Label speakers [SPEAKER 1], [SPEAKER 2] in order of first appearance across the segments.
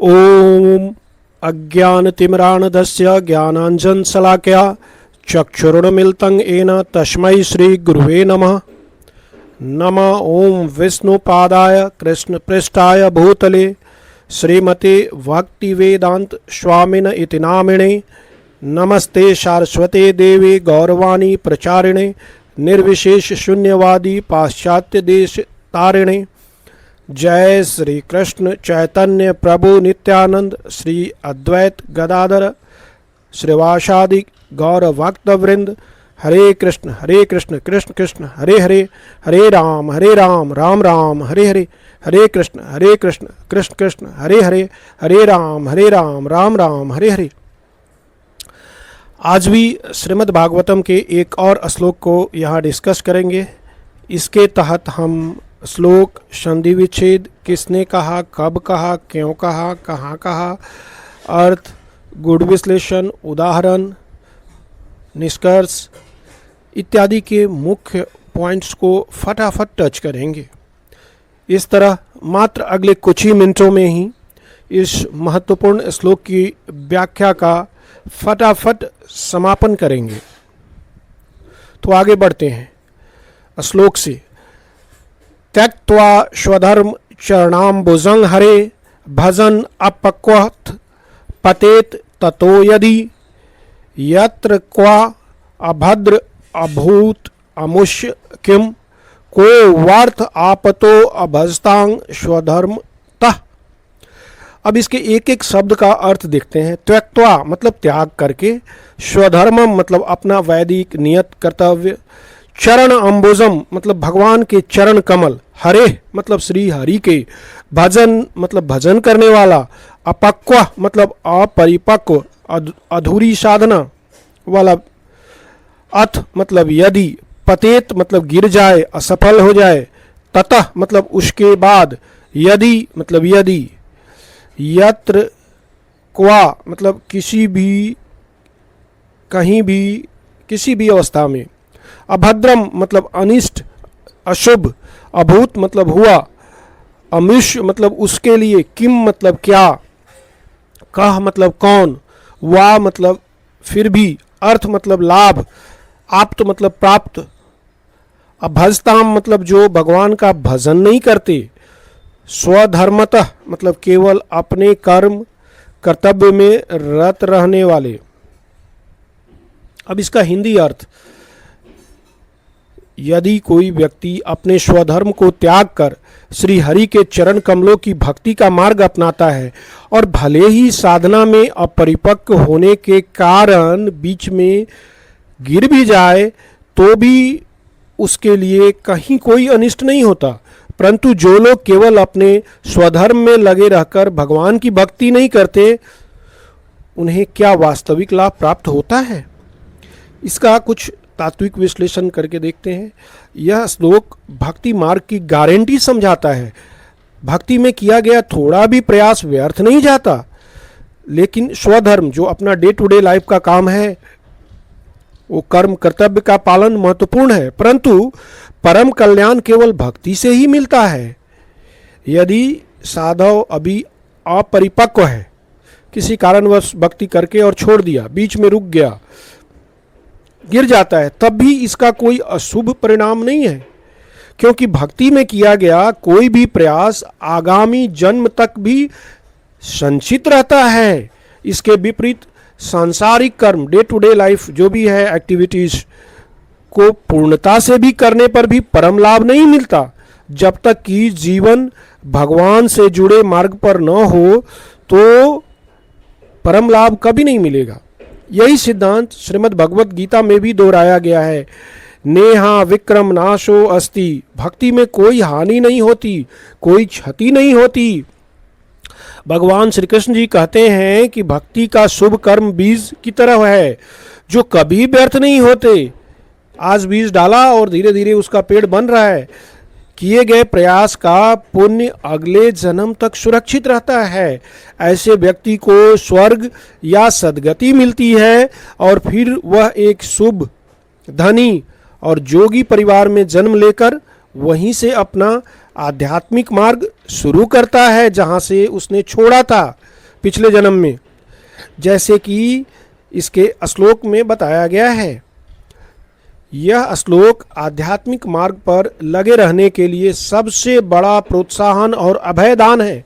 [SPEAKER 1] ओम अज्ञानतिमिरान्धस्य ज्ञानाञ्जनशलाकया चक्षुरुन्मीलितं येन तस्मै श्रीगुरुवे नमः। नमः ओं विष्णुपादाय कृष्णपृष्ठाय भूतले श्रीमते भक्तिवेदांत स्वामिन इति नामिने। नमस्ते सारस्वते देवी गौरवाणी प्रचारिणे निर्विशेष शून्यवादी पाश्चात्य देश तारिणे। जय श्री कृष्ण चैतन्य प्रभु नित्यानंद श्री अद्वैत गदाधर श्रीवासादि गौर भक्तवृंद। हरे कृष्ण कृष्ण कृष्ण हरे हरे, हरे राम राम राम हरे हरे, हरे कृष्ण कृष्ण कृष्ण हरे हरे, हरे राम राम राम हरे हरे। आज भी श्रीमद् भागवतम के एक और श्लोक को यहाँ डिस्कस करेंगे। इसके तहत हम श्लोक, संधि विच्छेद, किसने कहा, कब कहा, क्यों कहा, कहाँ कहा, अर्थ, गुण विश्लेषण, उदाहरण, निष्कर्ष इत्यादि के मुख्य पॉइंट्स को फटाफट टच करेंगे। इस तरह मात्र अगले कुछ ही मिनटों में ही इस महत्वपूर्ण श्लोक की व्याख्या का फटाफट समापन करेंगे। तो आगे बढ़ते हैं श्लोक से। त्यक्त्वा स्वधर्म चरणाम्बुजं हरे भजन अपक्वथ पतेत ततो यदि यत्र क्वा अभद्र अभूत अमुष्य किम को वार्थ आपतो अभजतांग स्वधर्म तः। अब इसके एक एक शब्द का अर्थ देखते हैं। त्यक्त्वा मतलब त्याग करके, स्वधर्मम मतलब अपना वैदिक नियत कर्तव्य, चरण अंबुजम मतलब भगवान के चरण कमल, हरे मतलब श्री हरि के, भजन मतलब भजन करने वाला, अपक्व मतलब अपरिपक्व अधूरी साधना वाला, अथ मतलब यदि, पतेत मतलब गिर जाए, असफल हो जाए, ततः मतलब उसके बाद, यदि मतलब यदि, यत्र क्वा मतलब किसी भी, कहीं भी, किसी भी अवस्था में, अभद्रम मतलब अनिष्ट अशुभ, अभूत मतलब हुआ, अमुष्य मतलब उसके लिए, किम मतलब क्या, कह मतलब कौन, वा मतलब फिर भी, अर्थ मतलब लाभ, आप्त मतलब प्राप्त, अभजताम मतलब जो भगवान का भजन नहीं करते, स्वधर्मतः मतलब केवल अपने कर्म कर्तव्य में रत रहने वाले। अब इसका हिंदी अर्थ, यदि कोई व्यक्ति अपने स्वधर्म को त्याग कर श्री हरि के चरण कमलों की भक्ति का मार्ग अपनाता है और भले ही साधना में अपरिपक्व होने के कारण बीच में गिर भी जाए तो भी उसके लिए कहीं कोई अनिष्ट नहीं होता। परंतु जो लोग केवल अपने स्वधर्म में लगे रहकर भगवान की भक्ति नहीं करते, उन्हें क्या वास्तविक लाभ प्राप्त होता है? इसका कुछ तात्विक विश्लेषण करके देखते हैं। यह श्लोक भक्ति मार्ग की गारंटी समझाता है। भक्ति में किया गया थोड़ा भी प्रयास व्यर्थ नहीं जाता। लेकिन स्वधर्म जो अपना डे टू डे लाइफ का काम है, वो कर्म कर्तव्य का पालन महत्वपूर्ण है, परंतु परम कल्याण केवल भक्ति से ही मिलता है। यदि साधव अभी अपरिपक्व है, किसी कारणवश भक्ति करके और छोड़ दिया, बीच में रुक गया, गिर जाता है, तब भी इसका कोई अशुभ परिणाम नहीं है, क्योंकि भक्ति में किया गया कोई भी प्रयास आगामी जन्म तक भी संचित रहता है। इसके विपरीत सांसारिक कर्म, डे टू डे लाइफ जो भी है एक्टिविटीज को पूर्णता से भी करने पर भी परम लाभ नहीं मिलता। जब तक कि जीवन भगवान से जुड़े मार्ग पर न हो तो परम लाभ कभी नहीं मिलेगा। यही सिद्धांत श्रीमद् भगवत गीता में भी दोहराया गया है। नेहा विक्रम नाशो अस्ति, भक्ति में कोई हानि नहीं होती, कोई क्षति नहीं होती। भगवान श्री कृष्ण जी कहते हैं कि भक्ति का शुभ कर्म बीज की तरह है जो कभी व्यर्थ नहीं होते। आज बीज डाला और धीरे धीरे उसका पेड़ बन रहा है। किए गए प्रयास का पुण्य अगले जन्म तक सुरक्षित रहता है। ऐसे व्यक्ति को स्वर्ग या सद्गति मिलती है और फिर वह एक शुभ, धनी और जोगी परिवार में जन्म लेकर वहीं से अपना आध्यात्मिक मार्ग शुरू करता है जहां से उसने छोड़ा था। पिछले जन्म में, जैसे कि इसके श्लोक में बताया गया है। यह श्लोक आध्यात्मिक मार्ग पर लगे रहने के लिए सबसे बड़ा प्रोत्साहन और अभयदान है।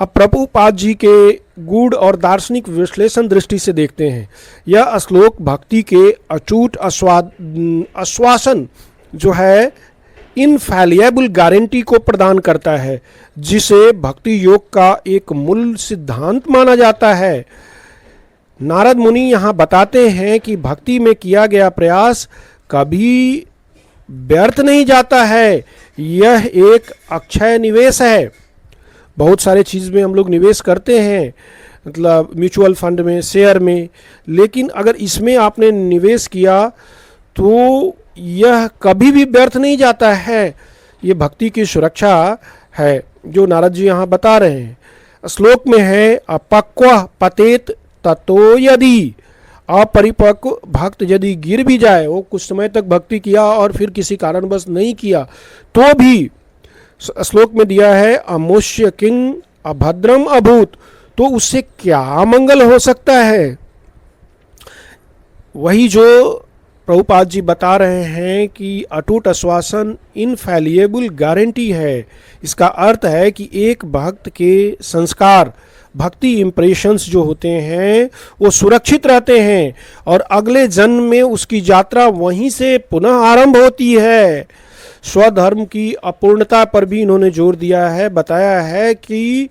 [SPEAKER 1] अब प्रभुपाद जी के गूढ़ और दार्शनिक विश्लेषण दृष्टि से देखते हैं। यह श्लोक भक्ति के अचूट आश्वासन जो है, इनफैलिएबल गारंटी को प्रदान करता है, जिसे भक्ति योग का एक मूल सिद्धांत माना जाता है। नारद मुनि यहाँ बताते हैं कि भक्ति में किया गया प्रयास कभी व्यर्थ नहीं जाता है। यह एक अक्षय निवेश है। बहुत सारे चीज़ में हम लोग निवेश करते हैं, मतलब म्यूचुअल फंड में, शेयर में, लेकिन अगर इसमें आपने निवेश किया तो यह कभी भी व्यर्थ नहीं जाता है। ये भक्ति की सुरक्षा है जो नारद जी यहाँ बता रहे हैं। श्लोक में है अपक्व पतेत ततो यदि, अपरिपक्व भक्त यदि गिर भी जाए, वो कुछ समय तक भक्ति किया और फिर किसी कारणवश नहीं किया, तो भी श्लोक में दिया है अमुष्य किंग अभद्रम अभूत, तो उससे क्या मंगल हो सकता है। वही जो प्रभुपाद जी बता रहे हैं कि अटूट आश्वासन इनफैलिएबल गारंटी है। इसका अर्थ है कि एक भक्त के संस्कार, भक्ति इंप्रेशंस जो होते हैं वो सुरक्षित रहते हैं और अगले जन्म में उसकी यात्रा वहीं से पुनः आरंभ होती है। स्वधर्म की अपूर्णता पर भी इन्होंने जोर दिया है, बताया है कि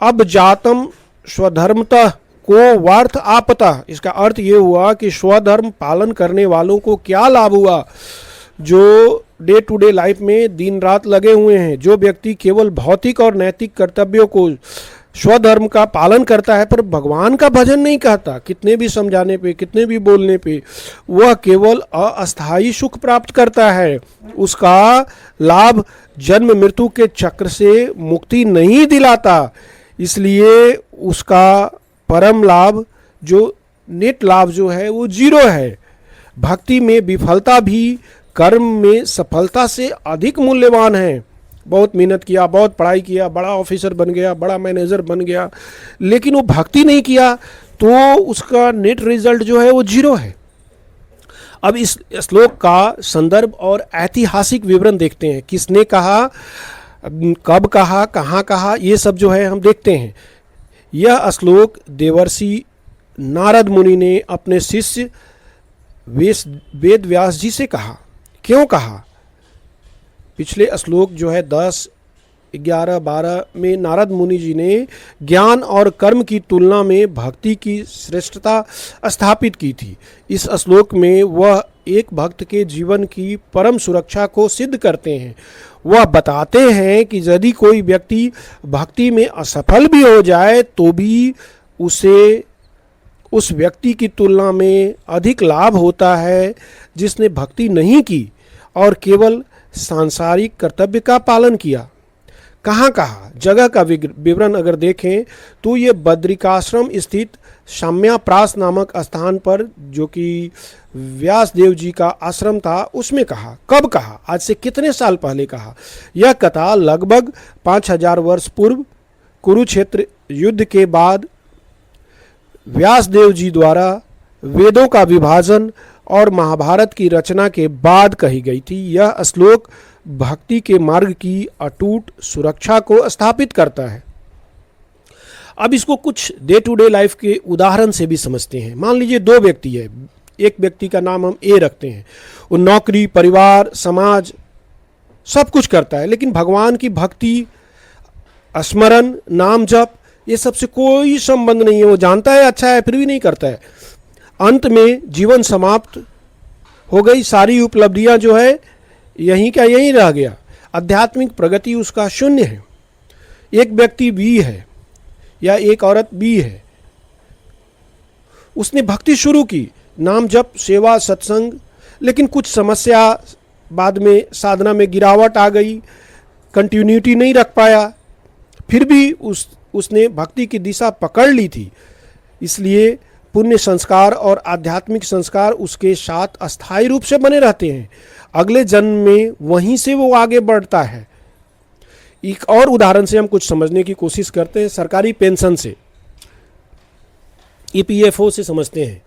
[SPEAKER 1] अब जातम स्वधर्मतः को वार्थ आपतः। इसका अर्थ ये हुआ कि स्वधर्म पालन करने वालों को क्या लाभ हुआ, जो डे टू डे लाइफ में दिन रात लगे हुए हैं। जो व्यक्ति केवल भौतिक और नैतिक कर्तव्यों को, स्वधर्म का पालन करता है पर भगवान का भजन नहीं करता, कितने भी समझाने पे, कितने भी बोलने पे, वह केवल अस्थायी सुख प्राप्त करता है। उसका लाभ जन्म मृत्यु के चक्र से मुक्ति नहीं दिलाता। इसलिए उसका परम लाभ, जो नेट लाभ जो है, वो जीरो है। भक्ति में विफलता भी कर्म में सफलता से अधिक मूल्यवान है। बहुत मेहनत किया, बहुत पढ़ाई किया, बड़ा ऑफिसर बन गया, बड़ा मैनेजर बन गया, लेकिन वो भक्ति नहीं किया तो उसका नेट रिजल्ट जो है वो जीरो है। अब इस श्लोक का संदर्भ और ऐतिहासिक विवरण देखते हैं। किसने कहा, कब कहा, कहाँ कहा, ये सब जो है हम देखते हैं। यह श्लोक देवर्षि नारद मुनि ने अपने शिष्य वेद व्यास जी से कहा। क्यों कहा? पिछले श्लोक जो है 10, 11, 12 में नारद मुनि जी ने ज्ञान और कर्म की तुलना में भक्ति की श्रेष्ठता स्थापित की थी। इस श्लोक में वह एक भक्त के जीवन की परम सुरक्षा को सिद्ध करते हैं। वह बताते हैं कि यदि कोई व्यक्ति भक्ति में असफल भी हो जाए तो भी उसे उस व्यक्ति की तुलना में अधिक लाभ होता है जिसने भक्ति नहीं की और केवल सांसारिक कर्तव्य का पालन किया। कहाँ कहाँ जगह का विवरण अगर देखें तो ये बद्रिकाश्रम स्थित शाम्याप्रास नामक स्थान पर, जो कि व्यास देव जी का आश्रम था, उसमें कहा। कब कहा? आज से कितने साल पहले कहा? यह कथा लगभग 5000 वर्ष पूर्व कुरुक्षेत्र युद्ध के बाद व्यास देव जी द्वारा वेदों का विभाजन और महाभारत की रचना के बाद कही गई थी। यह श्लोक भक्ति के मार्ग की अटूट सुरक्षा को स्थापित करता है। अब इसको कुछ डे टू डे लाइफ के उदाहरण से भी समझते हैं। मान लीजिए दो व्यक्ति है, एक व्यक्ति का नाम हम ए रखते हैं। वो नौकरी, परिवार, समाज सब कुछ करता है, लेकिन भगवान की भक्ति, स्मरण, नाम जप, ये सबसे कोई संबंध नहीं है। वो जानता है अच्छा है फिर भी नहीं करता है। अंत में जीवन समाप्त हो गई, सारी उपलब्धियां जो है यहीं का यहीं रह गया। आध्यात्मिक प्रगति उसका शून्य है। एक व्यक्ति बी है या एक औरत बी है, उसने भक्ति शुरू की, नाम जप, सेवा, सत्संग, लेकिन कुछ समस्या, बाद में साधना में गिरावट आ गई, कंटिन्यूटी नहीं रख पाया, फिर भी उसने भक्ति की दिशा पकड़ ली थी। इसलिए पुण्य संस्कार और आध्यात्मिक संस्कार उसके साथ अस्थायी रूप से बने रहते हैं। अगले जन्म में वहीं से वो आगे बढ़ता है। एक और उदाहरण से हम कुछ समझने की कोशिश करते हैं, सरकारी पेंशन से। ईपीएफओ से समझते हैं।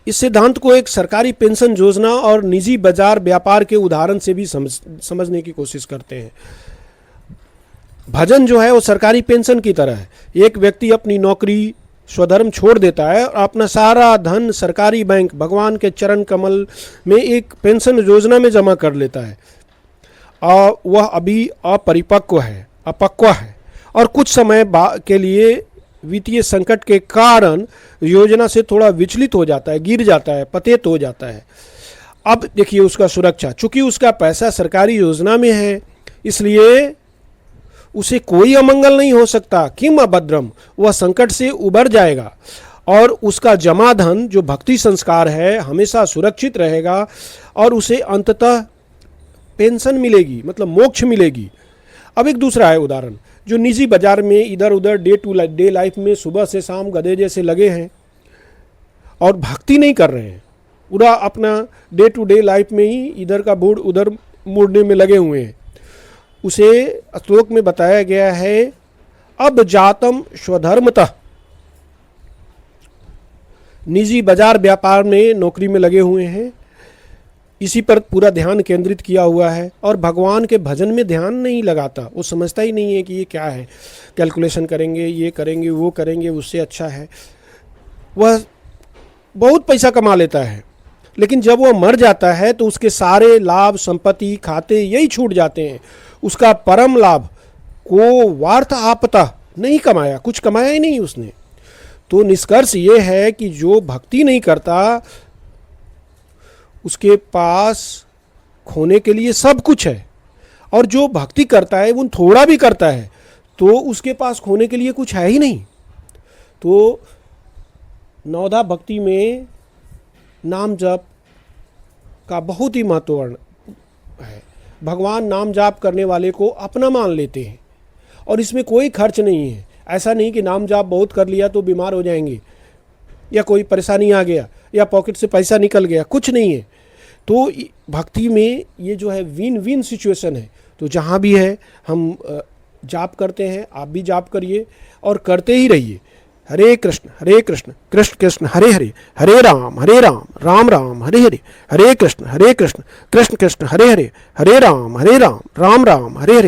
[SPEAKER 1] इस सिद्धांत को एक सरकारी पेंशन योजना और निजी बाजार व्यापार के उदाहरण से भी समझने की कोशिश करते हैं। भजन जो है वो सरकारी पेंशन की तरह है। एक व्यक्ति अपनी नौकरी, स्वधर्म छोड़ देता है और अपना सारा धन सरकारी बैंक भगवान के चरण कमल में एक पेंशन योजना में जमा कर लेता है। और वह अभी अपरिपक्व है, अपक्व है और कुछ समय के लिए वित्तीय संकट के कारण योजना से थोड़ा विचलित हो जाता है, गिर जाता है, पतित हो जाता है। अब देखिए उसका सुरक्षा, चूंकि उसका पैसा सरकारी योजना में है इसलिए उसे कोई अमंगल नहीं हो सकता। किम अभद्रम, वह संकट से उबर जाएगा और उसका जमा धन जो भक्ति संस्कार है हमेशा सुरक्षित रहेगा और उसे अंततः पेंशन मिलेगी, मतलब मोक्ष मिलेगी। अब एक दूसरा है उदाहरण, जो निजी बाजार में इधर उधर डे टू डे लाइफ में सुबह से शाम गधे जैसे लगे हैं और भक्ति नहीं कर रहे हैं, पूरा अपना डे टू डे लाइफ में ही इधर का बूढ़ उधर मुड़ने में लगे हुए हैं। उसे श्लोक में बताया गया है अब जातम स्वधर्मतः। निजी बाजार व्यापार में नौकरी में लगे हुए हैं, इसी पर पूरा ध्यान केंद्रित किया हुआ है और भगवान के भजन में ध्यान नहीं लगाता। वो समझता ही नहीं है कि ये क्या है, कैलकुलेशन करेंगे, ये करेंगे, वो करेंगे, उससे अच्छा है। वह बहुत पैसा कमा लेता है लेकिन जब वह मर जाता है तो उसके सारे लाभ, संपत्ति, खाते यही छूट जाते हैं। उसका परम लाभ को वार्थ आपता नहीं कमाया, कुछ कमाया ही नहीं उसने। तो निष्कर्ष ये है कि जो भक्ति नहीं करता उसके पास खोने के लिए सब कुछ है, और जो भक्ति करता है वो थोड़ा भी करता है तो उसके पास खोने के लिए कुछ है ही नहीं। तो नवधा भक्ति में नाम जप का बहुत ही महत्वपूर्ण है। भगवान नाम जाप करने वाले को अपना मान लेते हैं और इसमें कोई खर्च नहीं है। ऐसा नहीं कि नाम जाप बहुत कर लिया तो बीमार हो जाएंगे या कोई परेशानी आ गया या पॉकेट से पैसा निकल गया, कुछ नहीं है। तो भक्ति में ये जो है विन विन सिचुएशन है। तो जहाँ भी है हम जाप करते हैं, आप भी जाप करिए और करते ही रहिए। हरे कृष्ण कृष्ण कृष्ण हरे हरे, हरे राम राम राम हरे हरे, हरे कृष्ण कृष्ण कृष्ण हरे हरे, हरे राम राम राम हरे हरे।